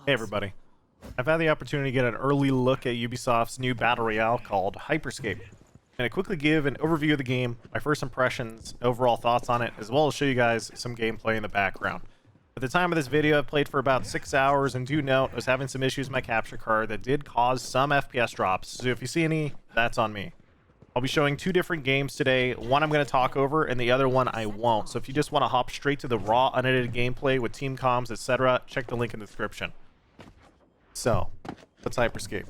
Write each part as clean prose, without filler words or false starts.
Hey everybody. I've had the opportunity to get an early look at Ubisoft's new Battle Royale called HyperScape. I'm going to quickly give an overview of the game, my first impressions, overall thoughts on it, as well as show you guys some gameplay in the background. At the time of this video, I've played for about 6 hours, and do note I was having some issues with my capture card that did cause some FPS drops, so if you see any, that's on me. I'll be showing two different games today. One I'm going to talk over, and the other one I won't. So if you just want to hop straight to the raw, unedited gameplay with team comms, etc., check the link in the description. So, what's HyperScape?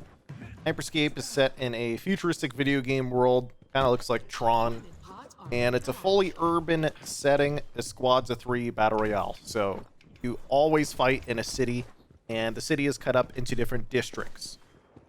HyperScape is set in a futuristic video game world, kind of looks like Tron, and it's a fully urban setting, a squads of 3 battle royale. So, you always fight in a city, and the city is cut up into different districts.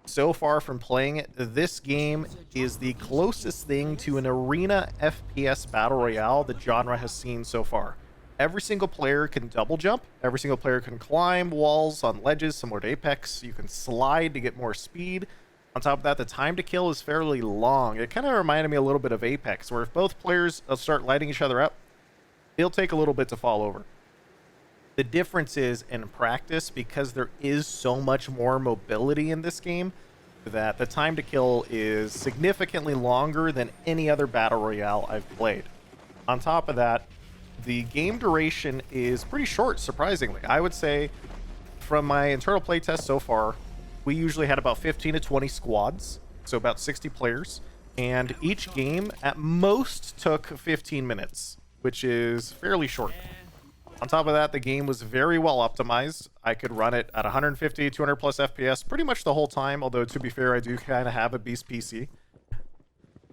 So far from playing it, this game is the closest thing to an arena FPS battle royale the genre has seen so far. Every single player can double jump. Every single player can climb walls on ledges similar to Apex. You can slide to get more speed. On top of that, the time to kill is fairly long. It kind of reminded me a little bit of Apex, where if both players start lighting each other up, it'll take a little bit to fall over. The difference is in practice, because there is so much more mobility in this game, that the time to kill is significantly longer than any other battle royale I've played. On top of that, the game duration is pretty short, surprisingly. I would say from my internal playtest so far, we usually had about 15 to 20 squads, so about 60 players, and each game at most took 15 minutes, which is fairly short. On top of that, the game was very well optimized. I could run it at 150, 200 plus FPS pretty much the whole time, although to be fair, I do kind of have a beast PC.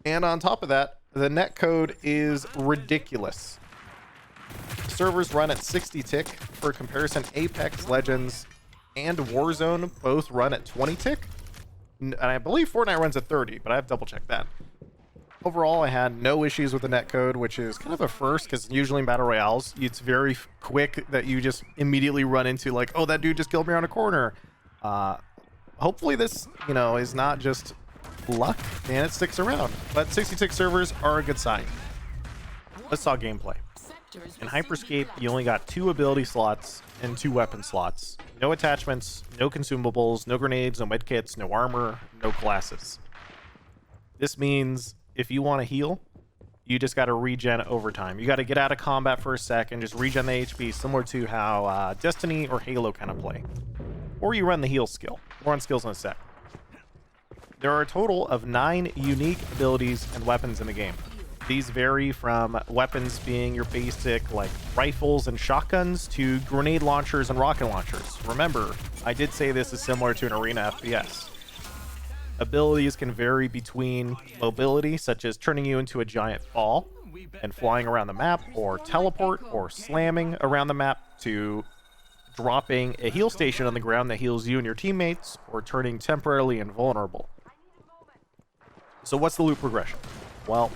And on top of that, the netcode is ridiculous. Servers run at 60 tick. For comparison, Apex Legends and Warzone both run at 20 tick. And I believe Fortnite runs at 30, but I have to double check that. Overall, I had no issues with the netcode, which is kind of a first, because usually in battle royales, it's very quick that you just immediately run into like, oh, that dude just killed me around a corner. Hopefully this, is not just luck and it sticks around. But 66 servers are a good sign. Let's talk gameplay. In HyperScape, you only got 2 ability slots and 2 weapon slots. No attachments, no consumables, no grenades, no medkits, no armor, no classes. This means if you want to heal, you just got to regen over time. You got to get out of combat for a second, just regen the HP, similar to how Destiny or Halo kind of play. Or you run the heal skill. More on skills in a sec. There are a total of 9 unique abilities and weapons in the game. These vary from weapons being your basic like rifles and shotguns to grenade launchers and rocket launchers. Remember, I did say this is similar to an arena FPS. Abilities can vary between mobility, such as turning you into a giant ball and flying around the map, or teleport, or slamming around the map, to dropping a heal station on the ground that heals you and your teammates, or turning temporarily invulnerable. So what's the loot progression? Well,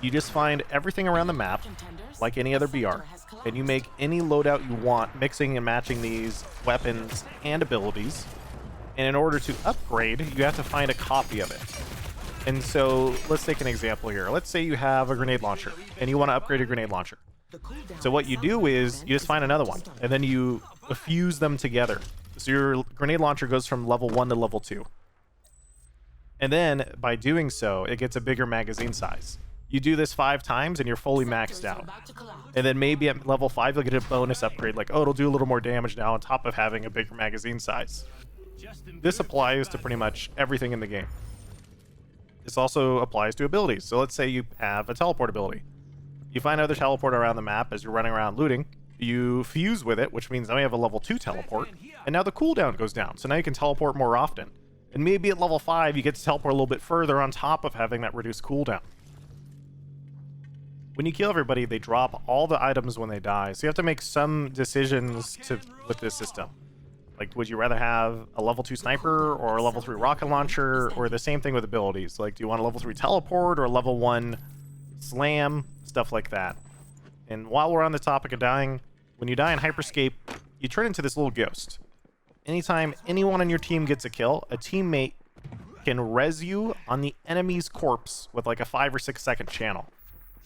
you just find everything around the map, like any other BR, and you make any loadout you want, mixing and matching these weapons and abilities. And in order to upgrade, you have to find a copy of it. And so let's take an example here. Let's say you have a grenade launcher and you want to upgrade a grenade launcher. So what you do is you just find another one and then you fuse them together. So your grenade launcher goes from level 1 to level 2. And then by doing so, it gets a bigger magazine size. You do this 5 times and you're fully maxed out. And then maybe at level 5, you'll get a bonus upgrade like, oh, it'll do a little more damage now on top of having a bigger magazine size. This applies to pretty much everything in the game. This also applies to abilities. So let's say you have a teleport ability. You find another teleport around the map as you're running around looting. You fuse with it, which means now you have a level 2 teleport. And now the cooldown goes down. So now you can teleport more often. And maybe at level 5, you get to teleport a little bit further on top of having that reduced cooldown. When you kill everybody, they drop all the items when they die. So you have to make some decisions with this system. Like, would you rather have a level 2 sniper or a level 3 rocket launcher, or the same thing with abilities? Like, do you want a level 3 teleport or a level 1 slam? Stuff like that. And while we're on the topic of dying, when you die in HyperScape, you turn into this little ghost. Anytime anyone on your team gets a kill, a teammate can res you on the enemy's corpse with like a 5 or 6 second channel.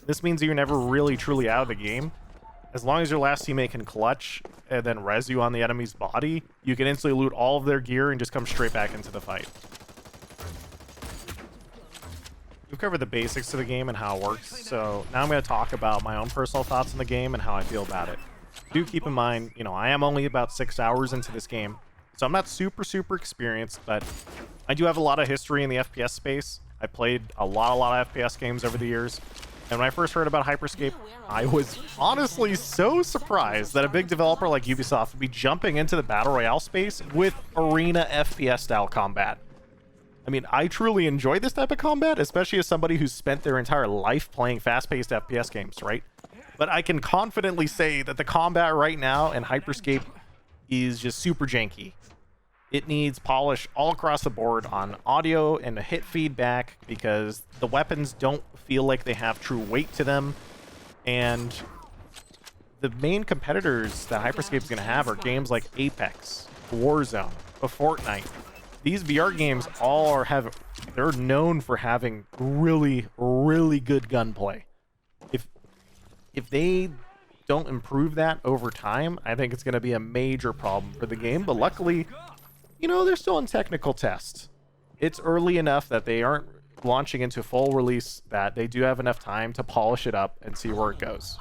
This means you're never really truly out of the game, as long as your last teammate can clutch and then res you on the enemy's body, you can instantly loot all of their gear and just come straight back into the fight. We've covered the basics of the game and how it works, so now I'm going to talk about my own personal thoughts on the game and how I feel about it. Do keep in mind, you know, I am only about 6 hours into this game, so I'm not super experienced, but I do have a lot of history in the FPS space. I played a lot of FPS games over the years, and when I first heard about HyperScape, I was honestly so surprised that a big developer like Ubisoft would be jumping into the Battle Royale space with arena FPS style combat. I mean, I truly enjoy this type of combat, especially as somebody who's spent their entire life playing fast-paced FPS games, right? But I can confidently say that the combat right now in HyperScape is just super janky. It needs polish all across the board on audio and hit feedback because the weapons don't feel like they have true weight to them. And the main competitors that HyperScape is going to have are games like Apex, Warzone, Fortnite. These VR games all they're known for having really good gunplay. If they don't improve that over time, I think it's going to be a major problem for the game. But luckily, you know, they're still in technical test. It's early enough that they aren't launching into full release, that they do have enough time to polish it up and see where it goes.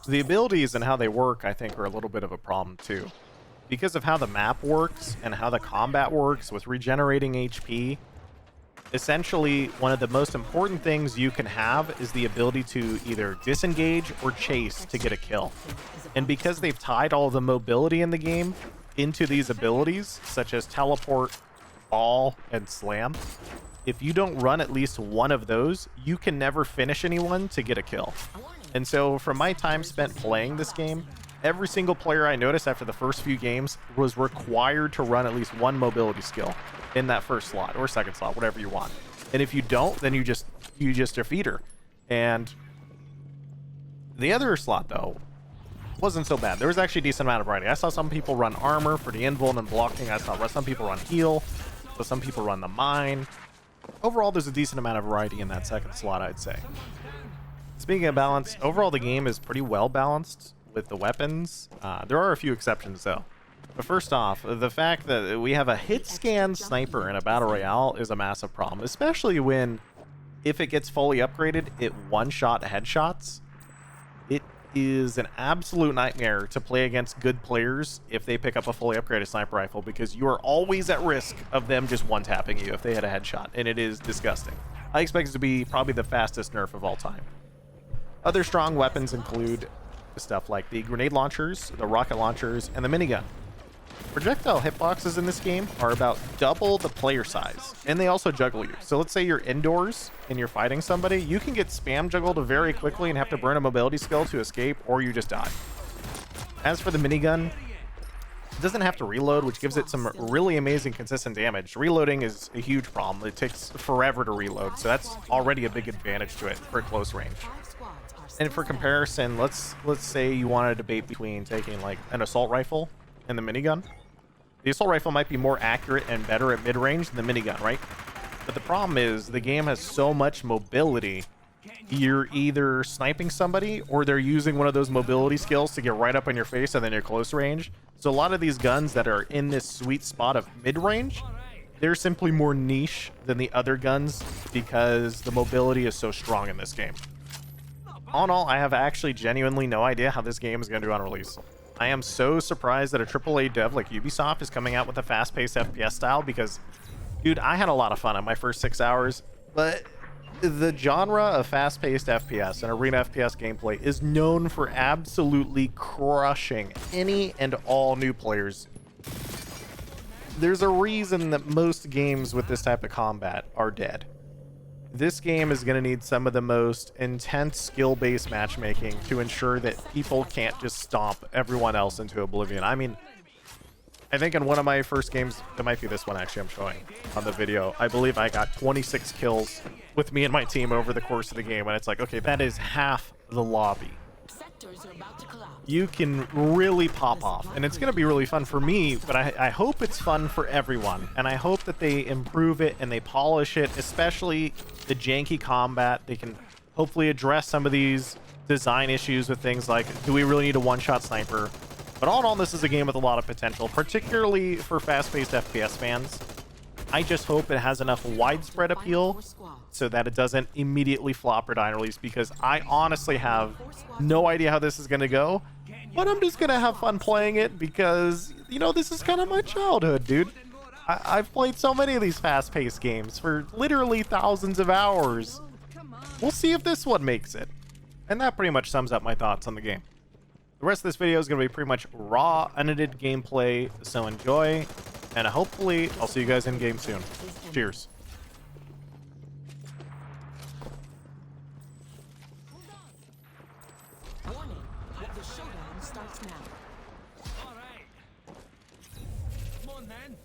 The abilities and how they work, I think, are a little bit of a problem too. Because of how the map works and how the combat works with regenerating HP, essentially one of the most important things you can have is the ability to either disengage or chase to get a kill. And because they've tied all the mobility in the game into these abilities, such as teleport, ball, and slam, if you don't run at least one of those, you can never finish anyone to get a kill. And so from my time spent playing this game, every single player I noticed after the first few games was required to run at least one mobility skill in that first slot or second slot, whatever you want. And if you don't, then you just defeat her. And the other slot, though, wasn't so bad. There was actually a decent amount of variety. I saw some people run armor for the invuln and blocking. I saw some people run heal. So some people run the mine. Overall, there's a decent amount of variety in that second slot, I'd say. Speaking of balance, overall the game is pretty well balanced with the weapons. There are a few exceptions, though. But first off, the fact that we have a hit scan sniper in a battle royale is a massive problem, especially when, if it gets fully upgraded, it one-shot headshots. It is an absolute nightmare to play against good players if they pick up a fully upgraded sniper rifle, because you are always at risk of them just one-tapping you if they hit a headshot, and it is disgusting. I expect it to be probably the fastest nerf of all time. Other strong weapons include stuff like the grenade launchers, the rocket launchers, and the minigun. Projectile hitboxes in this game are about double the player size, and they also juggle you. So let's say you're indoors and you're fighting somebody, you can get spam juggled very quickly and have to burn a mobility skill to escape, or you just die. As for the minigun, it doesn't have to reload, which gives it some really amazing consistent damage. Reloading is a huge problem. It takes forever to reload, so that's already a big advantage to it for close range. And for comparison, let's say you want to debate between taking like an assault rifle and the minigun. The assault rifle might be more accurate and better at mid-range than the minigun, right? But the problem is the game has so much mobility. You're either sniping somebody or they're using one of those mobility skills to get right up in your face and then you're close range. So a lot of these guns that are in this sweet spot of mid-range, they're simply more niche than the other guns because the mobility is so strong in this game. All in all, I have actually genuinely no idea how this game is going to do on release. I am so surprised that a AAA dev like Ubisoft is coming out with a fast-paced FPS style because, dude, I had a lot of fun in my first 6 hours, but the genre of fast-paced FPS and arena FPS gameplay is known for absolutely crushing any and all new players. There's a reason that most games with this type of combat are dead. This game is going to need some of the most intense skill-based matchmaking to ensure that people can't just stomp everyone else into oblivion. I mean, I think in one of my first games, it might be this one actually I'm showing on the video, I believe I got 26 kills with me and my team over the course of the game, and it's like, okay, that is half the lobby. You can really pop off, and it's going to be really fun for me, but I hope it's fun for everyone, and I hope that they improve it and they polish it, especially the janky combat. They can hopefully address some of these design issues with things like, do we really need a one-shot sniper? But all in all, this is a game with a lot of potential, particularly for fast-paced FPS fans. I just hope it has enough widespread appeal so that it doesn't immediately flop or die on release, because I honestly have no idea how this is going to go, but I'm just going to have fun playing it because, you know, this is kind of my childhood, dude. I've played so many of these fast-paced games for literally thousands of hours. We'll see if this one makes it. And that pretty much sums up my thoughts on the game. The rest of this video is going to be pretty much raw, unedited gameplay, so enjoy. And hopefully, I'll see you guys in game soon. Cheers. Warning, the showdown starts now. All right. Come on, then.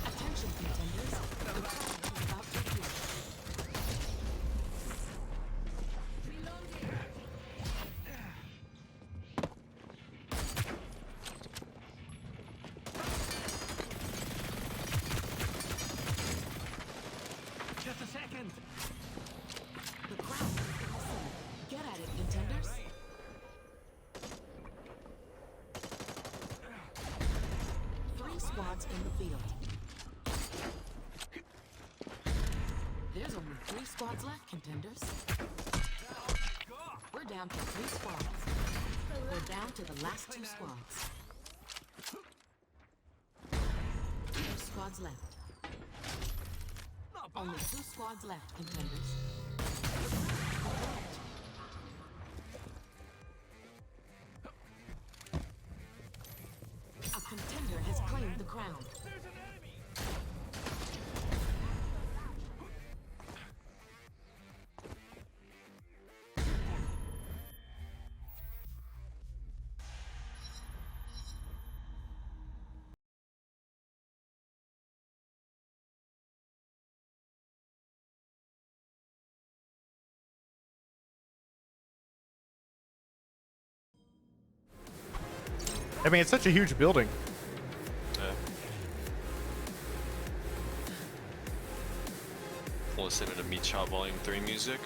Attention, contenders. The round is about to begin. Just a second. The crowd is awesome. Get at it, contenders. Three squads in the field. There's only 3 squads left, contenders. We're down to 3 squads. We're down to the last 2 squads. 2 squads left. Only 2 squads left, contenders. A contender has claimed the crown. I mean, it's such a huge building. Yeah. Listening to Meat Shop Volume 3 music.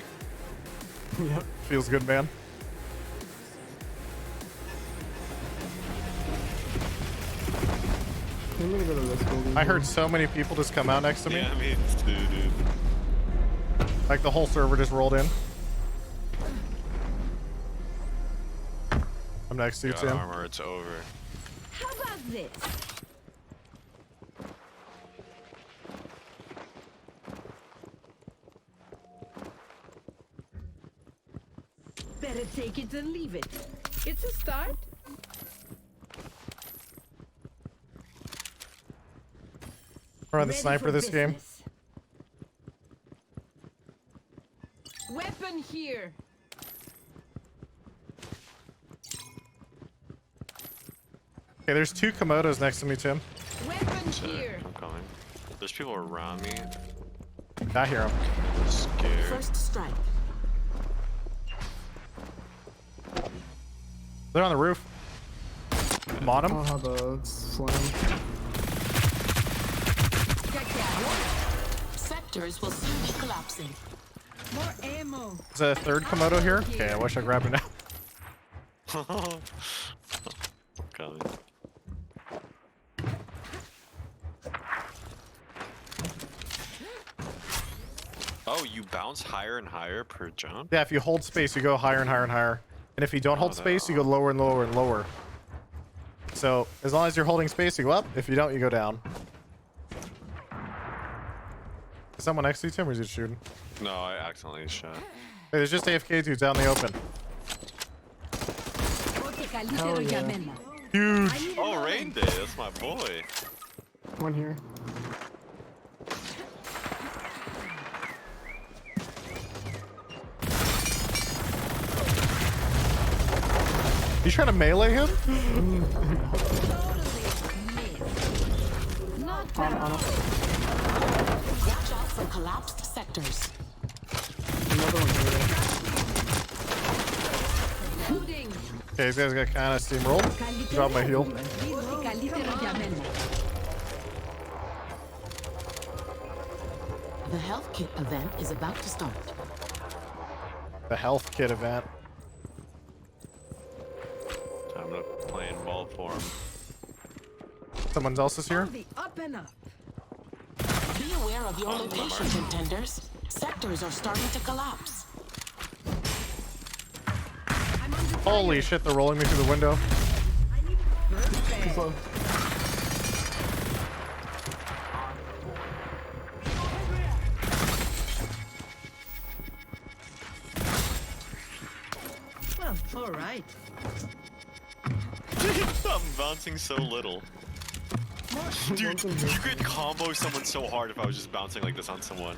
Yep. Feels good, man. I'm gonna go to this building. I heard so many people just come out next to me. Yeah, me too, dude. Like the whole server just rolled in. I'm next to you, Got Tim. armor, it's over. How about this? Better take it than leave it. It's a start. We're on the Ready sniper for this game. business. Weapon here. Okay, there's 2 Komodos next to me, Tim. Weapon Shit, here. I'm coming. There's people around me. I hear him. I'm scared. First strike. They're on the roof. I'm on I'll him. have a slam. Sectors will soon be collapsing. More ammo. There's a 3rd Komodo here. Okay, I wish I grabbed it now. I'm coming. Oh, you bounce higher and higher per jump? Yeah, if you hold space, you go higher and higher and higher. And if you don't hold that- space, you go lower and lower and lower. So as long as you're holding space, you go up. If you don't, you go down. Is someone next to you, Tim, or is he shooting? No, I accidentally shot. Hey, there's just AFK dudes out in the open. Hell yeah. Huge. Oh, Rain Day, that's my boy. One here. You trying to melee him? Not On, bad. on. Watch out for collapsed sectors. Another one here. Shooting. Okay, these guys got kind of steamrolled. Drop my heal. The health kit event is about to start. The health kit event. Time to play in ball form. Someone else is here? On the up and up. Be aware of your location, contenders. Sectors are starting to collapse. I'm under Holy shit, they're rolling me through the window. perfect. So, Well, all right. I'm bouncing so little. Dude, you could combo someone so hard if I was just bouncing like this on someone.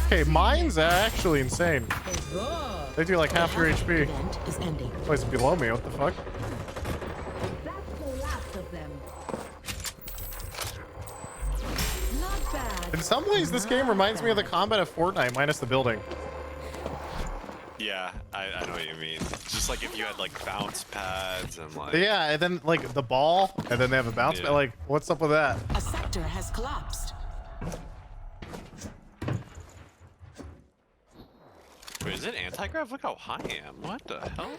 Okay, mine's actually insane. Go. They do like half your HP. Event is ending. Oh, it's below me, what the fuck? That's the last of them. Not bad. In some ways, this game reminds me of the combat of Fortnite, minus the building. Yeah, I know what you mean. Just like if you had like bounce pads and like. Yeah, and then like the ball, and then they have a bounce Yeah. pad. Like, what's up with that? A sector has collapsed. Wait, is it anti-grav? Look how high I am. What the hell?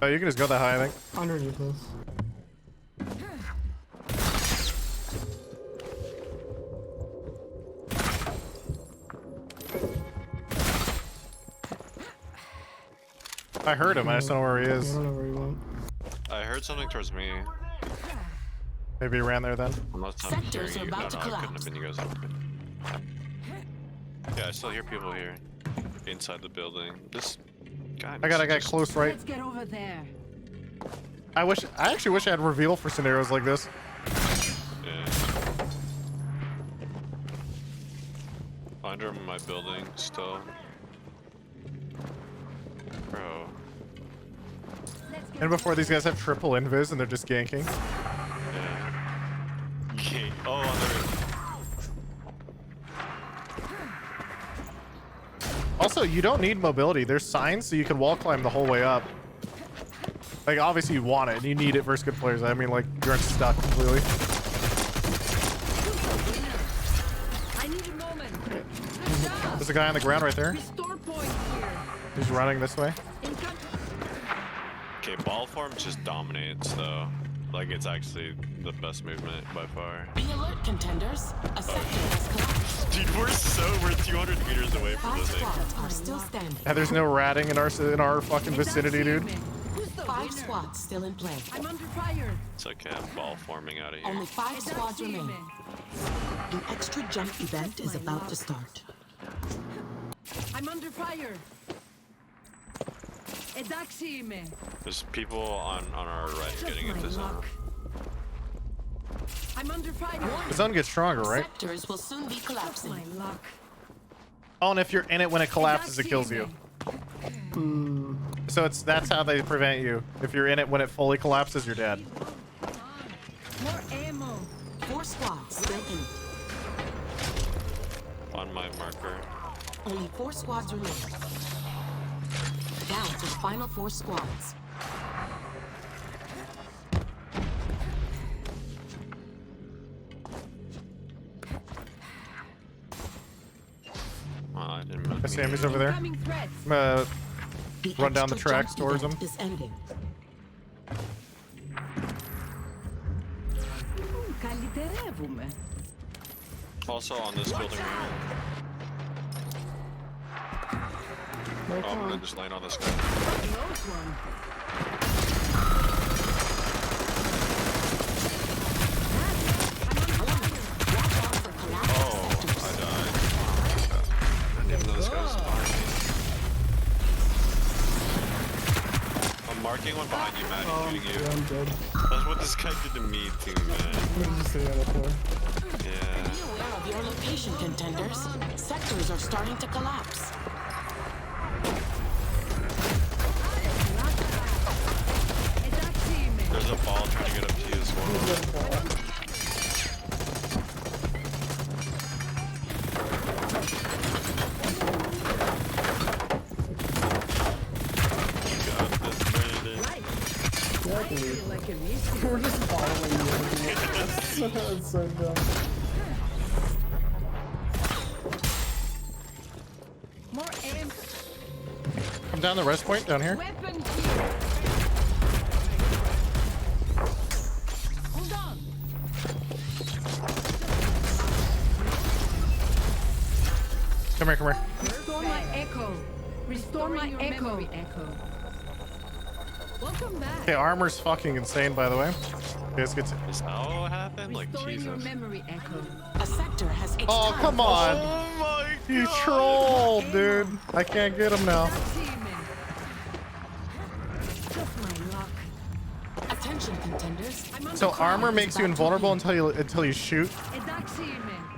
Oh, you can just go that high, I think. underneath us. I heard him, I just don't know where he I is. don't know where he went. I heard something towards me. Maybe he ran there then. Unless I'm Sectors hearing are you. about to No, it couldn't collapse. have been you guys. Yeah, I still hear people here. Inside the building. This guy. I got close right. Let's get over there. I actually wish I had reveal for scenarios like this. Yeah. Under my building still. Bro. And before these guys have triple invis and they're just ganking. Yeah. Okay. Oh, on the roof. Also, you don't need mobility. There's signs so you can wall climb the whole way up. Like, obviously you want it and you need it versus good players. I mean, like, you're stuck completely. I need a moment. Good job. There's a guy on the ground right there. Restore point here. He's running this way. In country. Okay, ball form just dominates though. Like it's actually the best movement by far. Be alert, contenders. A sector has collapsed. Dude, we're 200 meters away from 5 this thing. squads are still standing. Yeah, there's no ratting in our fucking vicinity, dude. Who's the 5 winner? squads still in play. I'm under fire. It's okay, I'm ball forming out of here. Only 5 squads remain. An extra jump event is about to start. I'm under fire. Edaxime. There's people on our right Just getting my into zone. luck. I'm under fire. The zone gets stronger, right? Sectors will soon be Just collapsing. my luck. Oh, and if you're in it when it collapses, it kills you. So that's how they prevent you. If you're in it when it fully collapses, you're dead. More ammo. 4 squads still in. On my marker. Only 4 squads remain. Down to the final 4 squads. Oh, I didn't move. Sammy's over there. Incoming threats. I'm gonna The Run down the extra tracks jump towards event them. is ending. Kaliterevum. Also on this building right No here. Oh, I'm gonna time. just land on this guy. Close one. Oh, I died. I didn't even know this guy was behind me. I'm marking one behind you, Matt. He's shooting Yeah, you. I'm dead. That's what this guy did to me too, man. What did you say that for? Yeah. Be aware of your location, contenders. Sectors are starting to collapse. Edaxime. There's a ball trying to get up to you as well. God, this Brandon. Right. Exactly. Like a missile. We're just following you. That's so dumb. down the rest point down here. Weapon here. Hold on. Come here, come here. Restore my echo. Restore my echo. Welcome back. Okay, armor's fucking insane, by the way. Okay, let's get to... Is that what happened? Like, Restoring your Jesus. memory echo. A sector has its Oh, time come on. Oh my You god! trolled, dude. I can't get him now. Just my luck. Attention contenders. I'm So under armor fire. makes you invulnerable until you shoot.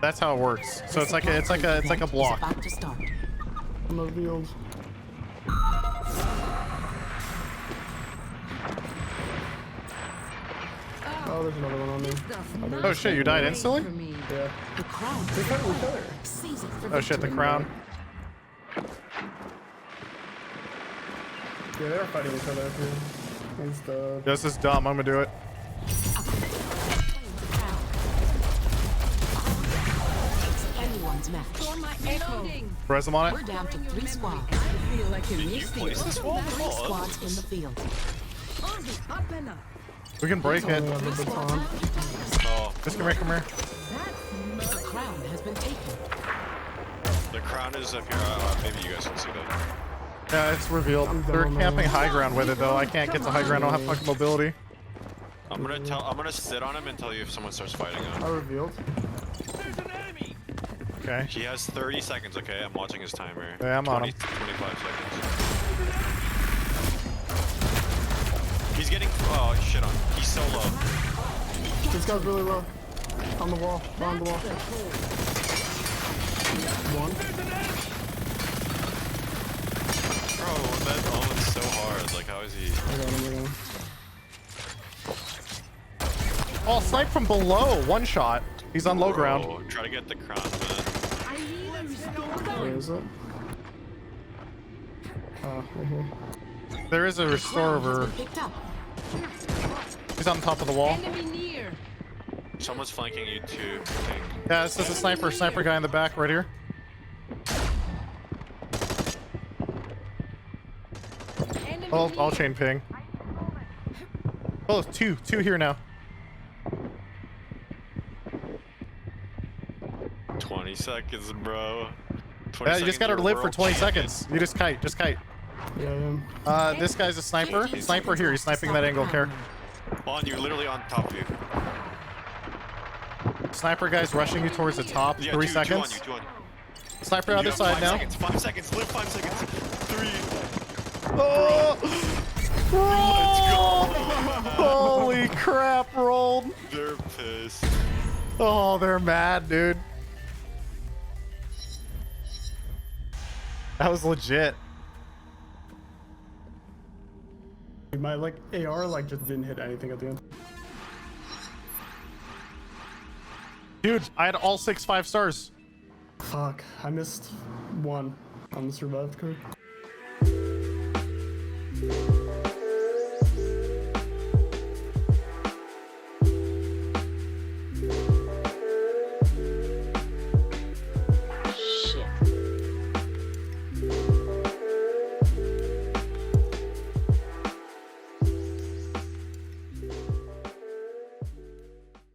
That's how it works. So it's like a block. Is about to start. I'm revealed. Oh, there's another one on me. Oh shit, you died instantly? Yeah. The crown They fight each other. sees it for Oh shit, the victory. crown. Yeah, they're fighting each other too. It's the... This is dumb. I'm gonna do it. It's anyone's match. Restore my echo. Res him on We're it. down to 3 squads. I feel like a Did you missing. place this wall? 3 Oh, squads in the field. Up and up. We can break it. Only have the baton. oh, Just come here, come here. The crown has been taken. the crown is up here. Maybe you guys can see that. Yeah, it's revealed. They're camping high ground with it though. I can't get to high ground. I don't have fucking mobility. I'm gonna sit on him and tell you if someone starts fighting him. I revealed. There's an enemy. Okay. He has 30 seconds, okay? I'm watching his timer. Yeah, I'm on him. 25 seconds. He's getting... Oh, shit on. He's so low. This guy's really low. On the wall. On the wall. One. Bro, that omen's so hard. Like, how is he... I got him again. Oh, snipe from below. One shot. He's on low ground. Bro, try to get the crown, man. I need a restore. Where is it? Right here. There is a Crown has restorer. been picked up. He's on top of the wall. Enemy near. Someone's flanking you too, I think. Yeah, this is a sniper guy in the back right here. Enemy I'll chain ping. Oh, two here now. 20 seconds, bro. 20 Yeah, you just gotta you're live for world 20 champion. seconds. You just kite, Yeah, I am. This guy's a sniper. Sniper here. He's sniping that angle, care. On you, literally on top of you. Sniper guy's rushing you towards the top. Yeah, 3 two seconds. on you, two on you. Sniper You other have side 5 now. Seconds, 5 seconds, live 5 seconds. 3. Oh! Let's go. Holy crap, rolled. They're pissed. Oh, they're mad, dude. That was legit. My like AR like just didn't hit anything at the end. Dude, I had all 6 5-stars. Fuck, I missed one on the survived card.